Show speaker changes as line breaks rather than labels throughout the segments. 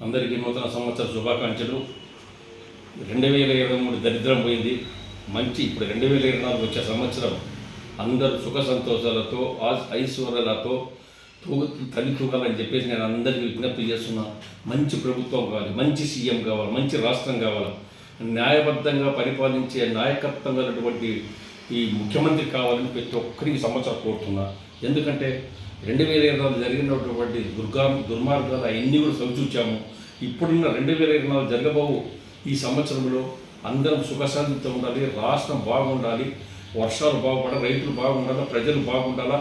అందరికీ నూతన సంవత్సర శుభాకాంక్షలు. 2023 దరిద్రం పోయింది. మంచి ఇప్పుడు 2024 వచ్చే సంవత్సరం అందరూ సుఖ సంతోషాలతో ఐశ్వర్యాలతో తల్లి తూగాలని చెప్పేసి నేను అందరికీ విజ్ఞప్తి చేస్తున్నా. మంచి ప్రభుత్వం కావాలి, మంచి సీఎం కావాలి, మంచి రాష్ట్రం కావాలి, న్యాయబద్ధంగా పరిపాలించే నాయకత్వం గలటువంటి ఈ ముఖ్యమంత్రి కావాలని ప్రతి ఒక్కరికి సంవత్సరం కోరుతున్నా. ఎందుకంటే 2024 జరిగినటువంటి దుర్మార్గాలు అవన్నీ కూడా చవిచూచాము. ఇప్పుడున్న 2024 జరగబోవు ఈ సంవత్సరంలో అందరం సుఖశాంతితో ఉండాలి, రాష్ట్రం బాగుండాలి, వర్షాలు బాగుపడాలి, రైతులు బాగుండాలా, ప్రజలు బాగుండాలా,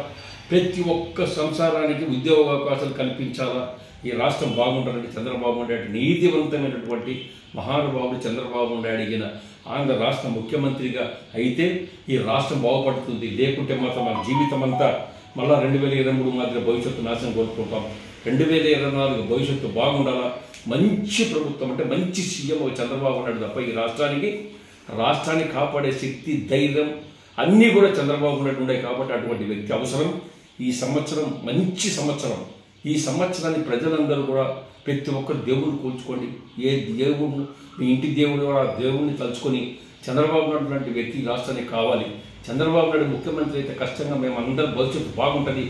ప్రతి ఒక్క సంసారానికి ఉద్యోగ అవకాశాలు కల్పించాలా, ఈ రాష్ట్రం బాగుండాలని చంద్రబాబు నాయుడు నీతివంతమైనటువంటి మహానుభావుడు చంద్రబాబు నాయుడు అడిగిన ఆంధ్ర రాష్ట్ర ముఖ్యమంత్రిగా అయితే ఈ రాష్ట్రం బాగుపడుతుంది. లేకుంటే మాత్రం మన జీవితం అంతా మళ్ళీ 2023 మాదిరి భవిష్యత్తు నాశనం కోరుకుంటాం. 2024 భవిష్యత్తు బాగుండాలా, మంచి ప్రభుత్వం అంటే మంచి సీఎం చంద్రబాబు నాయుడు తప్ప ఈ రాష్ట్రాన్ని కాపాడే శక్తి, ధైర్యం అన్నీ కూడా చంద్రబాబు నాయుడు ఉన్నాయి. కాబట్టి అటువంటి వ్యక్తి అవసరం. ఈ సంవత్సరం మంచి సంవత్సరం. ఈ సంవత్సరాన్ని ప్రజలందరూ కూడా ప్రతి ఒక్కరు దేవుడిని కూర్చుకోండి. ఏ దేవుడు మీ ఇంటి దేవుడు ఆ దేవుడిని తలుచుకొని చంద్రబాబు నాయుడు లాంటి వ్యక్తి రాష్ట్రానికి కావాలి. చంద్రబాబు నాయుడు ముఖ్యమంత్రి అయితే కష్టంగా మేము అందరం భవిష్యత్తు బాగుంటుంది.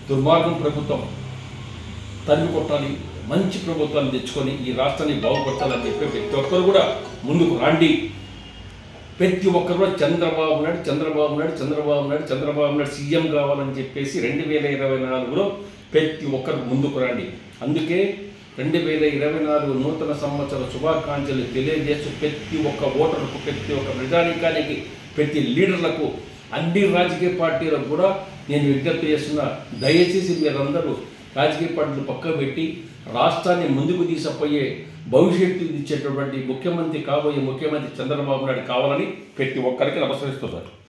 దుర్మార్గం ప్రభుత్వం తరిమి కొట్టాలి, మంచి ప్రభుత్వాన్ని తెచ్చుకొని ఈ రాష్ట్రాన్ని బాగుపరచాలని చెప్పి ప్రతి ఒక్కరు కూడా ముందుకు రండి. ప్రతి ఒక్కరు కూడా చంద్రబాబు నాయుడు సీఎం కావాలని చెప్పేసి 2024లో ప్రతి ఒక్కరు ముందుకు రండి. అందుకే 2024 నూతన సంవత్సర శుభాకాంక్షలు తెలియజేస్తూ ప్రతి ఒక్క ఓటర్కు, ప్రతి ఒక్క ప్రజానీకానికి, ప్రతి లీడర్లకు, అన్ని రాజకీయ పార్టీలకు కూడా నేను విజ్ఞప్తి చేస్తున్నా. దయచేసి మీరందరూ రాజకీయ పార్టీలు పక్కకు పెట్టి రాష్ట్రాన్ని ముందుకు తీసుకుపోయే భవిష్యత్తు ఇచ్చేటటువంటి కాబోయే ముఖ్యమంత్రి చంద్రబాబు నాయుడు కావాలని ప్రతి ఒక్కరికి నమస్కరిస్తున్నారు.